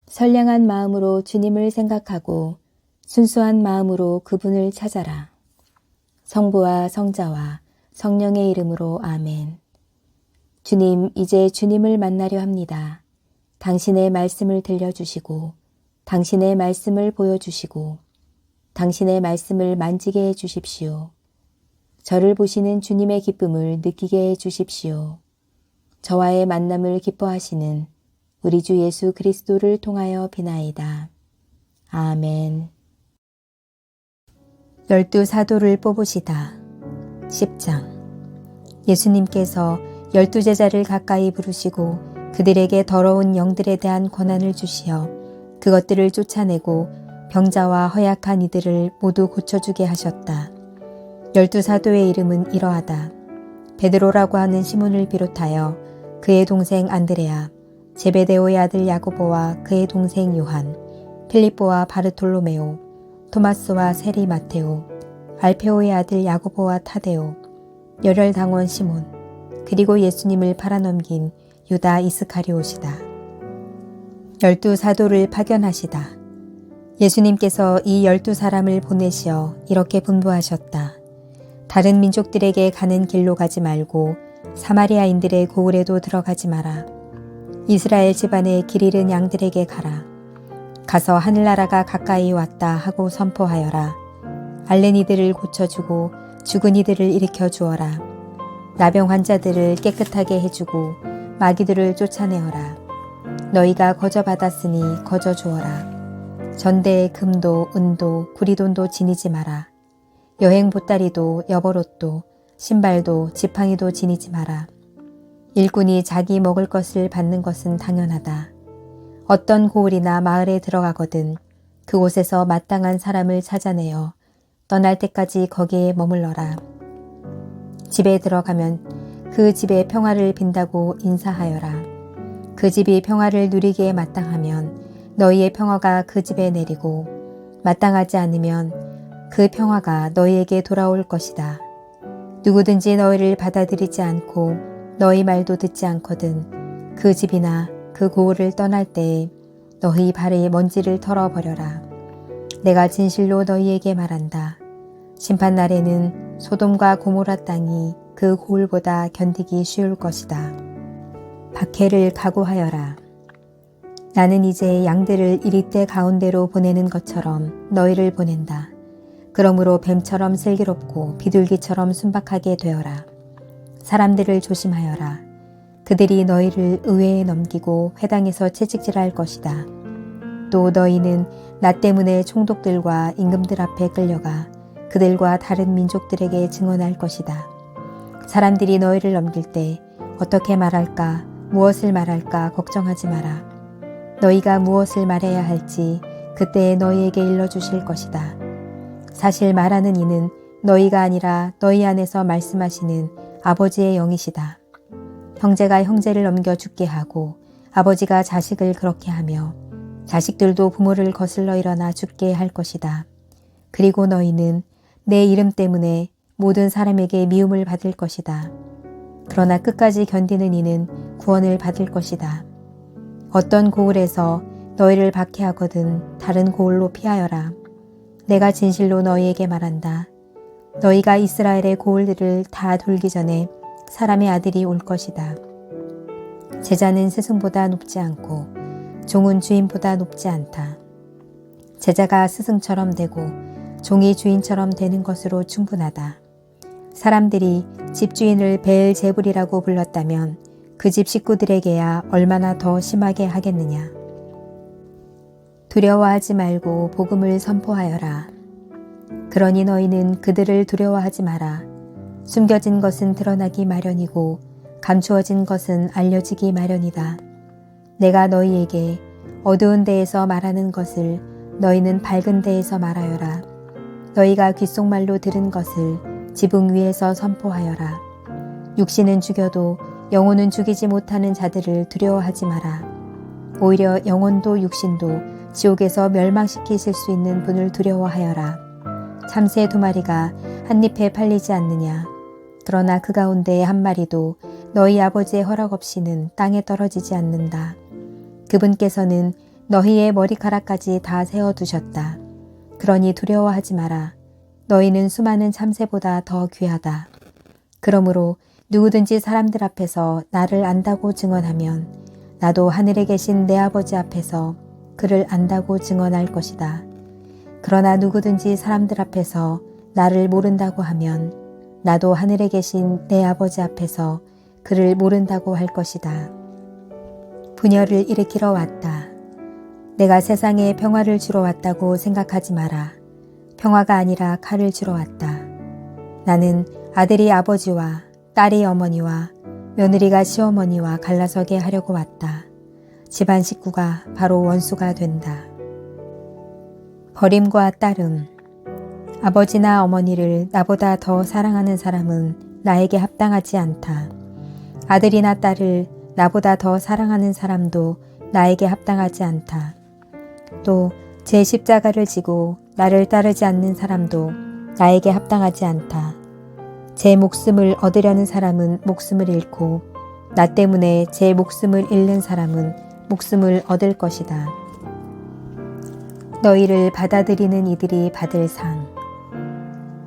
선량한 마음으로 주님을 생각하고 순수한 마음으로 그분을 찾아라. 성부와 성자와 성령의 이름으로 아멘. 주님, 이제 주님을 만나려 합니다. 당신의 말씀을 들려주시고 당신의 말씀을 보여주시고 당신의 말씀을 만지게 해주십시오. 저를 보시는 주님의 기쁨을 느끼게 해주십시오. 저와의 만남을 기뻐하시는 우리 주 예수 그리스도를 통하여 비나이다. 아멘. 12 사도를 뽑으시다. 10장. 예수님께서 12 제자를 가까이 부르시고 그들에게 더러운 영들에 대한 권한을 주시어 그것들을 쫓아내고 병자와 허약한 이들을 모두 고쳐주게 하셨다. 12 사도의 이름은 이러하다. 베드로라고 하는 시몬을 비롯하여 그의 동생 안드레아, 제베데오의 아들 야고보와 그의 동생 요한, 필립보와 바르톨로메오, 토마스와 세리 마테오, 알페오의 아들 야고보와 타데오, 열혈당원 시몬, 그리고 예수님을 팔아넘긴 유다 이스카리옷이다. 12 사도를 파견하시다. 예수님께서 이 12 사람을 보내시어 이렇게 분부하셨다. 다른 민족들에게 가는 길로 가지 말고 사마리아인들의 고을에도 들어가지 마라. 이스라엘 집안의 길 잃은 양들에게 가라. 가서 하늘나라가 가까이 왔다 하고 선포하여라. 앓는 이들을 고쳐주고 죽은 이들을 일으켜 주어라. 나병 환자들을 깨끗하게 해주고 마귀들을 쫓아내어라. 너희가 거저 받았으니 거저 주어라. 전대에 금도 은도 구리돈도 지니지 마라. 여행 보따리도 여벌옷도 신발도 지팡이도 지니지 마라. 일꾼이 자기 먹을 것을 받는 것은 당연하다. 어떤 고을이나 마을에 들어가거든 그곳에서 마땅한 사람을 찾아내어 떠날 때까지 거기에 머물러라. 집에 들어가면 그 집에 평화를 빈다고 인사하여라. 그 집이 평화를 누리기에 마땅하면 너희의 평화가 그 집에 내리고 마땅하지 않으면 그 평화가 너희에게 돌아올 것이다. 누구든지 너희를 받아들이지 않고 너희 말도 듣지 않거든 그 집이나 그 고을을 떠날 때에 너희 발의 먼지를 털어버려라. 내가 진실로 너희에게 말한다. 심판날에는 소돔과 고모라 땅이 그 고을보다 견디기 쉬울 것이다. 박해를 각오하여라. 나는 이제 양들을 이리떼 가운데로 보내는 것처럼 너희를 보낸다. 그러므로 뱀처럼 슬기롭고 비둘기처럼 순박하게 되어라. 사람들을 조심하여라. 그들이 너희를 의회에 넘기고 회당에서 채찍질할 것이다. 또 너희는 나 때문에 총독들과 임금들 앞에 끌려가 그들과 다른 민족들에게 증언할 것이다. 사람들이 너희를 넘길 때 어떻게 말할까, 무엇을 말할까 걱정하지 마라. 너희가 무엇을 말해야 할지 그때에 너희에게 일러주실 것이다. 사실 말하는 이는 너희가 아니라 너희 안에서 말씀하시는 아버지의 영이시다. 형제가 형제를 넘겨 죽게 하고 아버지가 자식을 그렇게 하며 자식들도 부모를 거슬러 일어나 죽게 할 것이다. 그리고 너희는 내 이름 때문에 모든 사람에게 미움을 받을 것이다. 그러나 끝까지 견디는 이는 구원을 받을 것이다. 어떤 고을에서 너희를 박해하거든 다른 고을로 피하여라. 내가 진실로 너희에게 말한다. 너희가 이스라엘의 고을들을 다 돌기 전에 사람의 아들이 올 것이다. 제자는 스승보다 높지 않고 종은 주인보다 높지 않다. 제자가 스승처럼 되고 종이 주인처럼 되는 것으로 충분하다. 사람들이 집주인을 베엘제불이라고 불렀다면 그 집 식구들에게야 얼마나 더 심하게 하겠느냐. 두려워하지 말고 복음을 선포하여라. 그러니 너희는 그들을 두려워하지 마라. 숨겨진 것은 드러나기 마련이고 감추어진 것은 알려지기 마련이다. 내가 너희에게 어두운 데에서 말하는 것을 너희는 밝은 데에서 말하여라. 너희가 귓속말로 들은 것을 지붕 위에서 선포하여라. 육신은 죽여도 영혼은 죽이지 못하는 자들을 두려워하지 마라. 오히려 영혼도 육신도 지옥에서 멸망시키실 수 있는 분을 두려워하여라. 참새 2마리가 한 잎에 팔리지 않느냐. 그러나 그 가운데 한 마리도 너희 아버지의 허락 없이는 땅에 떨어지지 않는다. 그분께서는 너희의 머리카락까지 다 세어두셨다. 그러니 두려워하지 마라. 너희는 수많은 참새보다 더 귀하다. 그러므로 누구든지 사람들 앞에서 나를 안다고 증언하면 나도 하늘에 계신 내 아버지 앞에서 그를 안다고 증언할 것이다. 그러나 누구든지 사람들 앞에서 나를 모른다고 하면 나도 하늘에 계신 내 아버지 앞에서 그를 모른다고 할 것이다. 분열을 일으키러 왔다. 내가 세상에 평화를 주러 왔다고 생각하지 마라. 평화가 아니라 칼을 주러 왔다. 나는 아들이 아버지와 딸이 어머니와 며느리가 시어머니와 갈라서게 하려고 왔다. 집안 식구가 바로 원수가 된다. 버림과 따름. 아버지나 어머니를 나보다 더 사랑하는 사람은 나에게 합당하지 않다. 아들이나 딸을 나보다 더 사랑하는 사람도 나에게 합당하지 않다. 또 제 십자가를 지고 나를 따르지 않는 사람도 나에게 합당하지 않다. 제 목숨을 얻으려는 사람은 목숨을 잃고 나 때문에 제 목숨을 잃는 사람은 목숨을 얻을 것이다. 너희를 받아들이는 이들이 받을 상.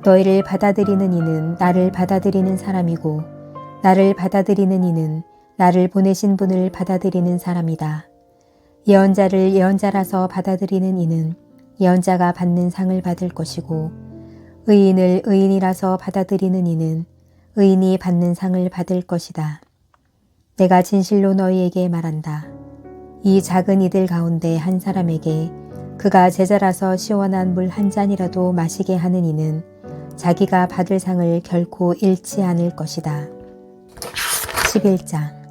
너희를 받아들이는 이는 나를 받아들이는 사람이고 나를 받아들이는 이는 나를 보내신 분을 받아들이는 사람이다. 예언자를 예언자라서 받아들이는 이는 예언자가 받는 상을 받을 것이고 의인을 의인이라서 받아들이는 이는 의인이 받는 상을 받을 것이다. 내가 진실로 너희에게 말한다. 이 작은 이들 가운데 한 사람에게 그가 제자라서 시원한 물 한 잔이라도 마시게 하는 이는 자기가 받을 상을 결코 잃지 않을 것이다. 11장.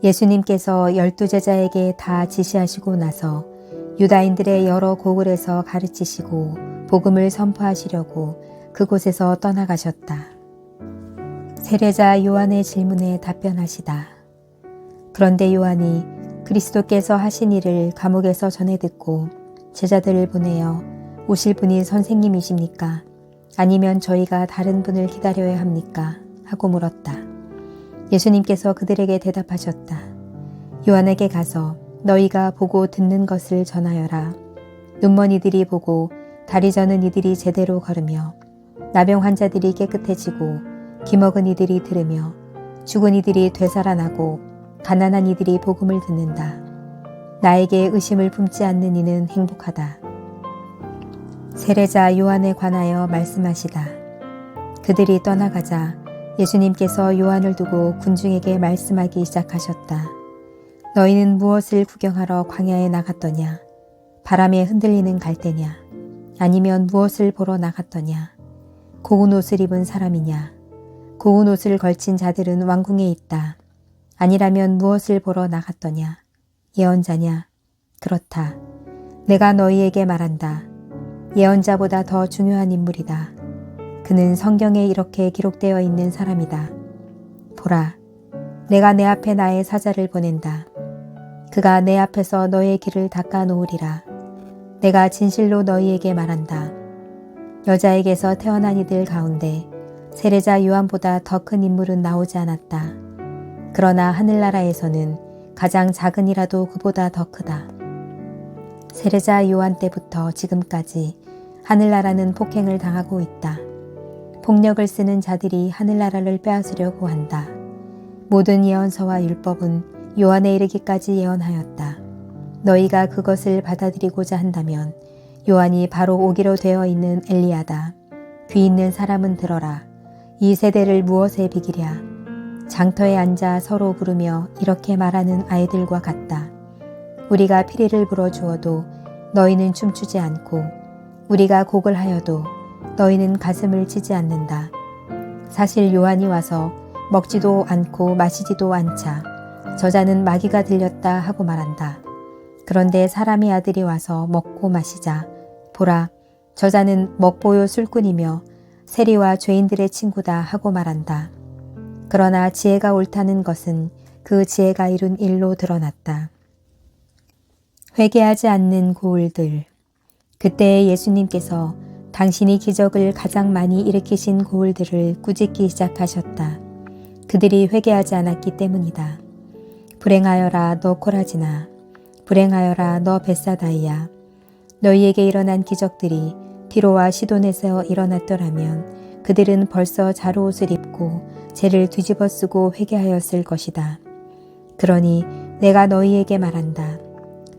예수님께서 12제자에게 다 지시하시고 나서 유다인들의 여러 고을에서 가르치시고 복음을 선포하시려고 그곳에서 떠나가셨다. 세례자 요한의 질문에 답변하시다. 그런데 요한이 그리스도께서 하신 일을 감옥에서 전해 듣고 제자들을 보내어 오실 분이 선생님이십니까? 아니면 저희가 다른 분을 기다려야 합니까? 하고 물었다. 예수님께서 그들에게 대답하셨다. 요한에게 가서 너희가 보고 듣는 것을 전하여라. 눈먼 이들이 보고 다리 저는 이들이 제대로 걸으며 나병 환자들이 깨끗해지고 기먹은 이들이 들으며 죽은 이들이 되살아나고 가난한 이들이 복음을 듣는다. 나에게 의심을 품지 않는 이는 행복하다. 세례자 요한에 관하여 말씀하시다. 그들이 떠나가자 예수님께서 요한을 두고 군중에게 말씀하기 시작하셨다. 너희는 무엇을 구경하러 광야에 나갔더냐? 바람에 흔들리는 갈대냐? 아니면 무엇을 보러 나갔더냐? 고운 옷을 입은 사람이냐? 고운 옷을 걸친 자들은 왕궁에 있다. 아니라면 무엇을 보러 나갔더냐? 예언자냐? 그렇다. 내가 너희에게 말한다. 예언자보다 더 중요한 인물이다. 그는 성경에 이렇게 기록되어 있는 사람이다. 보라, 내가 내 앞에 나의 사자를 보낸다. 그가 내 앞에서 너의 길을 닦아 놓으리라. 내가 진실로 너희에게 말한다. 여자에게서 태어난 이들 가운데 세례자 요한보다 더 큰 인물은 나오지 않았다. 그러나 하늘나라에서는 가장 작은 이라도 그보다 더 크다. 세례자 요한 때부터 지금까지 하늘나라는 폭행을 당하고 있다. 폭력을 쓰는 자들이 하늘나라를 빼앗으려고 한다. 모든 예언서와 율법은 요한에 이르기까지 예언하였다. 너희가 그것을 받아들이고자 한다면 요한이 바로 오기로 되어 있는 엘리야다. 귀 있는 사람은 들어라. 이 세대를 무엇에 비기랴. 장터에 앉아 서로 부르며 이렇게 말하는 아이들과 같다. 우리가 피리를 불어주어도 너희는 춤추지 않고 우리가 곡을 하여도 너희는 가슴을 치지 않는다. 사실 요한이 와서 먹지도 않고 마시지도 않자 저자는 마귀가 들렸다 하고 말한다. 그런데 사람의 아들이 와서 먹고 마시자 보라 저자는 먹보요 술꾼이며 세리와 죄인들의 친구다 하고 말한다. 그러나 지혜가 옳다는 것은 그 지혜가 이룬 일로 드러났다. 회개하지 않는 고울들. 그때 예수님께서 당신이 기적을 가장 많이 일으키신 고울들을 꾸짖기 시작하셨다. 그들이 회개하지 않았기 때문이다. 불행하여라 너 코라지나. 불행하여라 너 벳사다이야. 너희에게 일어난 기적들이 디로와 시돈에서 일어났더라면 그들은 벌써 자루옷을 입고 죄를 뒤집어 쓰고 회개하였을 것이다. 그러니 내가 너희에게 말한다.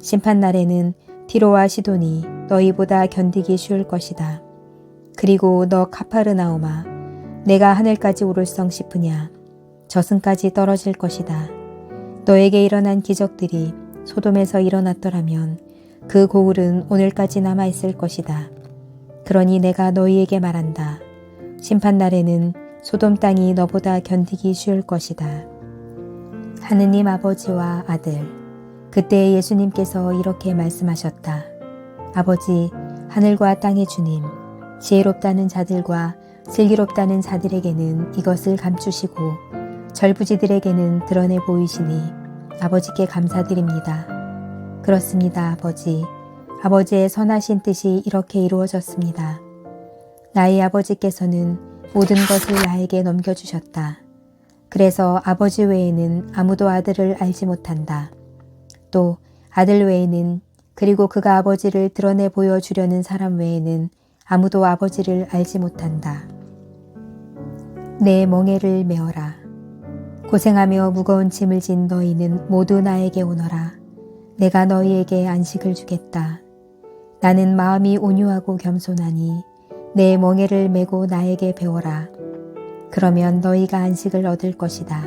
심판날에는 디로와 시돈이 너희보다 견디기 쉬울 것이다. 그리고 너 카파르나움아, 내가 하늘까지 오를성 싶으냐? 저승까지 떨어질 것이다. 너에게 일어난 기적들이 소돔에서 일어났더라면 그 고울은 오늘까지 남아있을 것이다. 그러니 내가 너희에게 말한다. 심판날에는 소돔 땅이 너보다 견디기 쉬울 것이다. 하느님 아버지와 아들. 그때 예수님께서 이렇게 말씀하셨다. 아버지, 하늘과 땅의 주님, 지혜롭다는 자들과 슬기롭다는 자들에게는 이것을 감추시고 절부지들에게는 드러내 보이시니 아버지께 감사드립니다. 그렇습니다, 아버지. 아버지의 선하신 뜻이 이렇게 이루어졌습니다. 나의 아버지께서는 모든 것을 나에게 넘겨주셨다. 그래서 아버지 외에는 아무도 아들을 알지 못한다. 또 아들 외에는 그리고 그가 아버지를 드러내 보여주려는 사람 외에는 아무도 아버지를 알지 못한다. 내 멍에를 메어라. 고생하며 무거운 짐을 진 너희는 모두 나에게 오너라. 내가 너희에게 안식을 주겠다. 나는 마음이 온유하고 겸손하니 내 멍에를 메고 나에게 배워라. 그러면 너희가 안식을 얻을 것이다.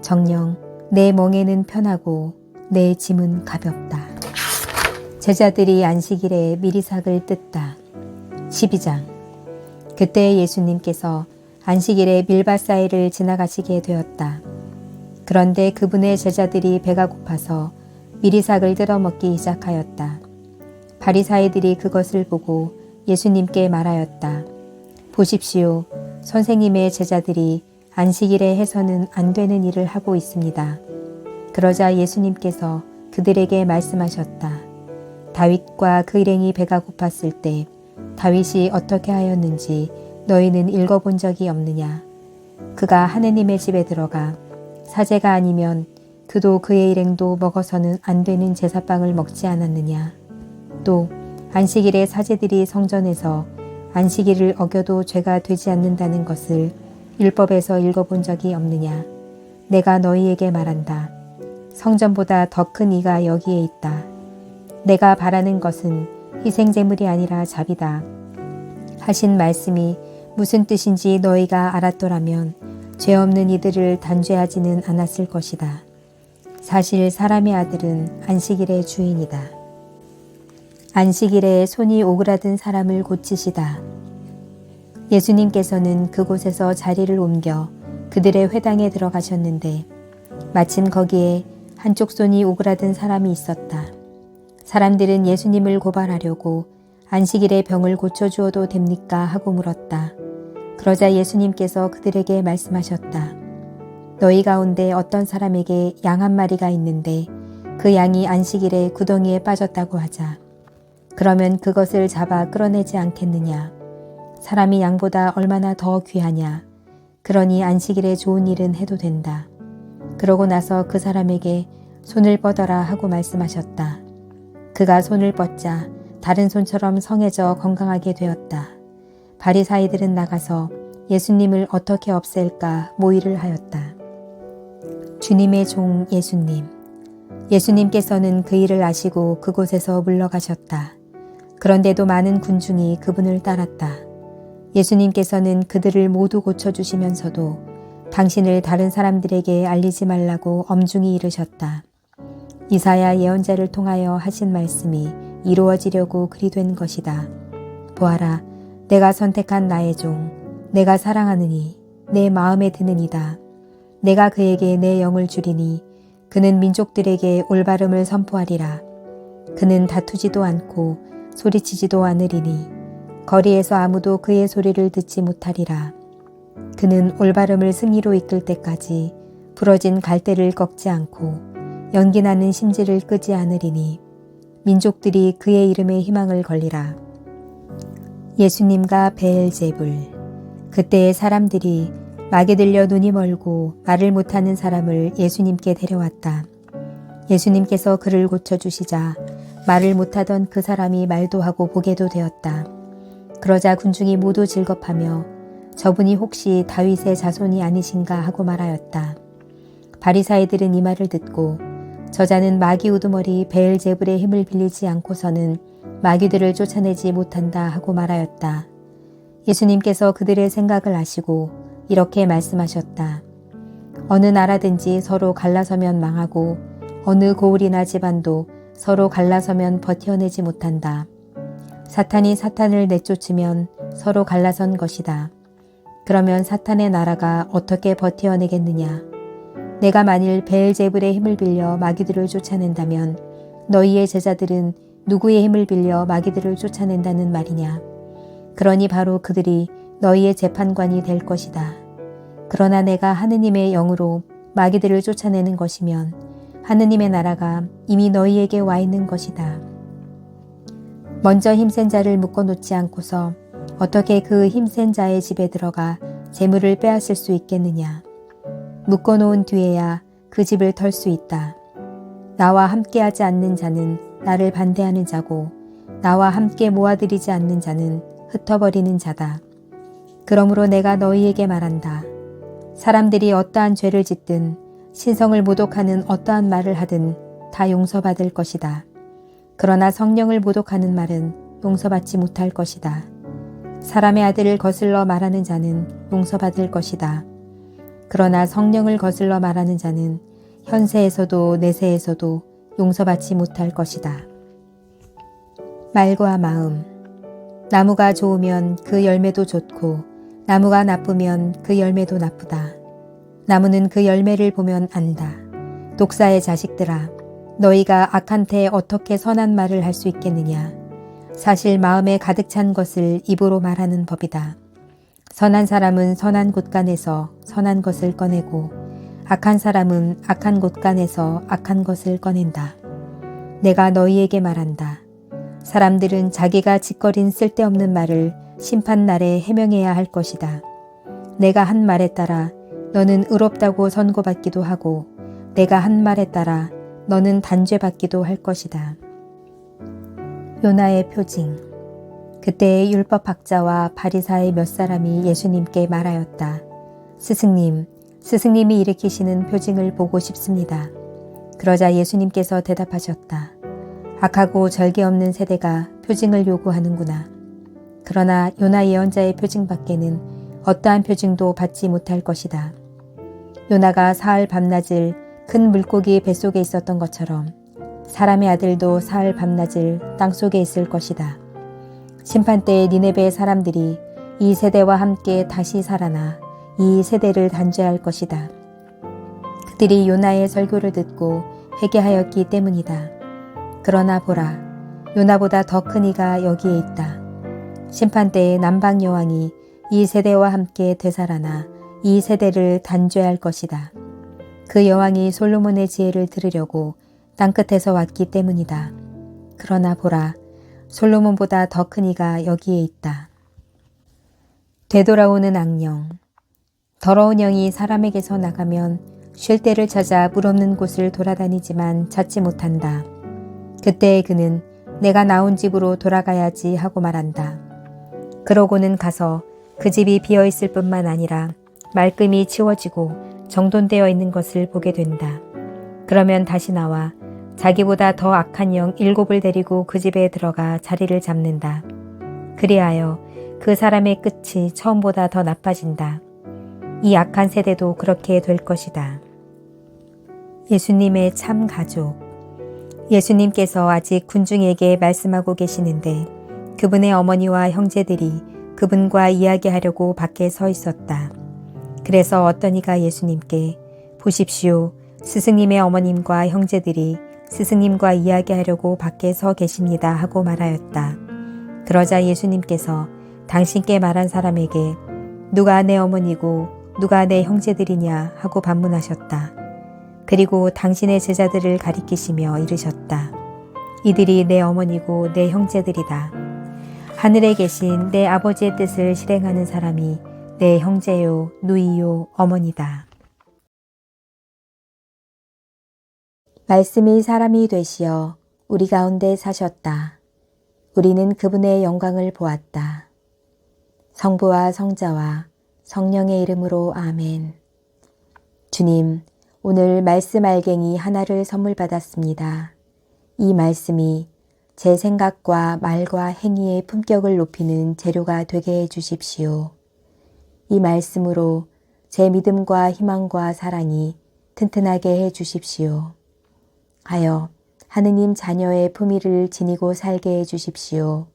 정녕 내 멍에는 편하고 내 짐은 가볍다. 제자들이 안식일에 미리삭을 뜯다. 12장. 그때 예수님께서 안식일에 밀밭 사이를 지나가시게 되었다. 그런데 그분의 제자들이 배가 고파서 미리삭을 뜯어먹기 시작하였다. 바리사이들이 그것을 보고 예수님께 말하였다. 보십시오. 선생님의 제자들이 안식일에 해서는 안 되는 일을 하고 있습니다. 그러자 예수님께서 그들에게 말씀하셨다. 다윗과 그 일행이 배가 고팠을 때 다윗이 어떻게 하였는지 너희는 읽어본 적이 없느냐. 그가 하느님의 집에 들어가 사제가 아니면 그도 그의 일행도 먹어서는 안 되는 제사빵을 먹지 않았느냐. 또 안식일에 사제들이 성전에서 안식일을 어겨도 죄가 되지 않는다는 것을 율법에서 읽어본 적이 없느냐. 내가 너희에게 말한다. 성전보다 더 큰 이가 여기에 있다. 내가 바라는 것은 희생제물이 아니라 자비다. 하신 말씀이 무슨 뜻인지 너희가 알았더라면 죄 없는 이들을 단죄하지는 않았을 것이다. 사실 사람의 아들은 안식일의 주인이다. 안식일에 손이 오그라든 사람을 고치시다. 예수님께서는 그곳에서 자리를 옮겨 그들의 회당에 들어가셨는데 마침 거기에 한쪽 손이 오그라든 사람이 있었다. 사람들은 예수님을 고발하려고 안식일에 병을 고쳐주어도 됩니까? 하고 물었다. 그러자 예수님께서 그들에게 말씀하셨다. 너희 가운데 어떤 사람에게 양 한 마리가 있는데 그 양이 안식일에 구덩이에 빠졌다고 하자. 그러면 그것을 잡아 끌어내지 않겠느냐. 사람이 양보다 얼마나 더 귀하냐. 그러니 안식일에 좋은 일은 해도 된다. 그러고 나서 그 사람에게 손을 뻗어라 하고 말씀하셨다. 그가 손을 뻗자 다른 손처럼 성해져 건강하게 되었다. 바리사이들은 나가서 예수님을 어떻게 없앨까 모의를 하였다. 주님의 종 예수님. 예수님께서는 그 일을 아시고 그곳에서 물러가셨다. 그런데도 많은 군중이 그분을 따랐다. 예수님께서는 그들을 모두 고쳐주시면서도 당신을 다른 사람들에게 알리지 말라고 엄중히 이르셨다. 이사야 예언자를 통하여 하신 말씀이 이루어지려고 그리 된 것이다. 보아라, 내가 선택한 나의 종, 내가 사랑하느니 내 마음에 드는 이다. 내가 그에게 내 영을 주리니 그는 민족들에게 올바름을 선포하리라. 그는 다투지도 않고 소리치지도 않으리니 거리에서 아무도 그의 소리를 듣지 못하리라. 그는 올바름을 승리로 이끌 때까지 부러진 갈대를 꺾지 않고 연기나는 심지를 끄지 않으리니 민족들이 그의 이름에 희망을 걸리라. 예수님과 베엘제불. 그때의 사람들이 막에 들려 눈이 멀고 말을 못하는 사람을 예수님께 데려왔다. 예수님께서 그를 고쳐주시자 말을 못하던 그 사람이 말도 하고 보게도 되었다. 그러자 군중이 모두 질겁하며 저분이 혹시 다윗의 자손이 아니신가 하고 말하였다. 바리사이들은 이 말을 듣고 저자는 마귀 우두머리 베엘제불의 힘을 빌리지 않고서는 마귀들을 쫓아내지 못한다 하고 말하였다. 예수님께서 그들의 생각을 아시고 이렇게 말씀하셨다. 어느 나라든지 서로 갈라서면 망하고 어느 고을이나 집안도 서로 갈라서면 버텨내지 못한다. 사탄이 사탄을 내쫓으면 서로 갈라선 것이다. 그러면 사탄의 나라가 어떻게 버텨내겠느냐? 내가 만일 베엘제불의 힘을 빌려 마귀들을 쫓아낸다면 너희의 제자들은 누구의 힘을 빌려 마귀들을 쫓아낸다는 말이냐? 그러니 바로 그들이 너희의 재판관이 될 것이다. 그러나 내가 하느님의 영으로 마귀들을 쫓아내는 것이면 하느님의 나라가 이미 너희에게 와 있는 것이다. 먼저 힘센 자를 묶어놓지 않고서 어떻게 그 힘센 자의 집에 들어가 재물을 빼앗을 수 있겠느냐. 묶어놓은 뒤에야 그 집을 털 수 있다. 나와 함께하지 않는 자는 나를 반대하는 자고 나와 함께 모아들이지 않는 자는 흩어버리는 자다. 그러므로 내가 너희에게 말한다. 사람들이 어떠한 죄를 짓든 신성을 모독하는 어떠한 말을 하든 다 용서받을 것이다. 그러나 성령을 모독하는 말은 용서받지 못할 것이다. 사람의 아들을 거슬러 말하는 자는 용서받을 것이다. 그러나 성령을 거슬러 말하는 자는 현세에서도 내세에서도 용서받지 못할 것이다. 말과 마음. 나무가 좋으면 그 열매도 좋고 나무가 나쁘면 그 열매도 나쁘다. 나무는 그 열매를 보면 안다. 독사의 자식들아, 너희가 악한테 어떻게 선한 말을 할 수 있겠느냐. 사실 마음에 가득 찬 것을 입으로 말하는 법이다. 선한 사람은 선한 곳간에서 선한 것을 꺼내고 악한 사람은 악한 곳간에서 악한 것을 꺼낸다. 내가 너희에게 말한다. 사람들은 자기가 짓거린 쓸데없는 말을 심판날에 해명해야 할 것이다. 내가 한 말에 따라 너는 의롭다고 선고받기도 하고 내가 한 말에 따라 너는 단죄받기도 할 것이다. 요나의 표징. 그때의 율법학자와 바리사의 몇 사람이 예수님께 말하였다. 스승님, 스승님이 일으키시는 표징을 보고 싶습니다. 그러자 예수님께서 대답하셨다. 악하고 절개 없는 세대가 표징을 요구하는구나. 그러나 요나 예언자의 표징 밖에는 어떠한 표징도 받지 못할 것이다. 요나가 사흘 밤낮을 큰 물고기 뱃속에 있었던 것처럼 사람의 아들도 사흘 밤낮을 땅속에 있을 것이다. 심판때에 니네베의 사람들이 이 세대와 함께 다시 살아나 이 세대를 단죄할 것이다. 그들이 요나의 설교를 듣고 회개하였기 때문이다. 그러나 보라, 요나보다 더 큰 이가 여기에 있다. 심판때에 남방 여왕이 이 세대와 함께 되살아나 이 세대를 단죄할 것이다. 그 여왕이 솔로몬의 지혜를 들으려고 땅끝에서 왔기 때문이다. 그러나 보라, 솔로몬보다 더 큰 이가 여기에 있다. 되돌아오는 악령. 더러운 영이 사람에게서 나가면 쉴 때를 찾아 물 없는 곳을 돌아다니지만 찾지 못한다. 그때 그는 내가 나온 집으로 돌아가야지 하고 말한다. 그러고는 가서 그 집이 비어있을 뿐만 아니라 말끔히 치워지고 정돈되어 있는 것을 보게 된다. 그러면 다시 나와 자기보다 더 악한 영 7을 데리고 그 집에 들어가 자리를 잡는다. 그리하여 그 사람의 끝이 처음보다 더 나빠진다. 이 악한 세대도 그렇게 될 것이다. 예수님의 참 가족. 예수님께서 아직 군중에게 말씀하고 계시는데 그분의 어머니와 형제들이 그분과 이야기하려고 밖에 서 있었다. 그래서 어떤 이가 예수님께 보십시오. 스승님의 어머님과 형제들이 스승님과 이야기하려고 밖에 서 계십니다 하고 말하였다. 그러자 예수님께서 당신께 말한 사람에게 누가 내 어머니고 누가 내 형제들이냐 하고 반문하셨다. 그리고 당신의 제자들을 가리키시며 이르셨다. 이들이 내 어머니고 내 형제들이다. 하늘에 계신 내 아버지의 뜻을 실행하는 사람이 내 형제요, 누이요, 어머니다. 말씀이 사람이 되시어 우리 가운데 사셨다. 우리는 그분의 영광을 보았다. 성부와 성자와 성령의 이름으로 아멘. 주님, 오늘 말씀 알갱이 하나를 선물 받았습니다. 이 말씀이 제 생각과 말과 행위의 품격을 높이는 재료가 되게 해 주십시오. 이 말씀으로 제 믿음과 희망과 사랑이 튼튼하게 해 주십시오. 하여 하느님 자녀의 품위를 지니고 살게 해 주십시오.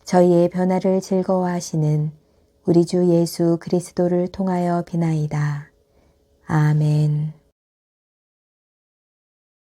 저희의 변화를 즐거워하시는 우리 주 예수 그리스도를 통하여 비나이다. 아멘.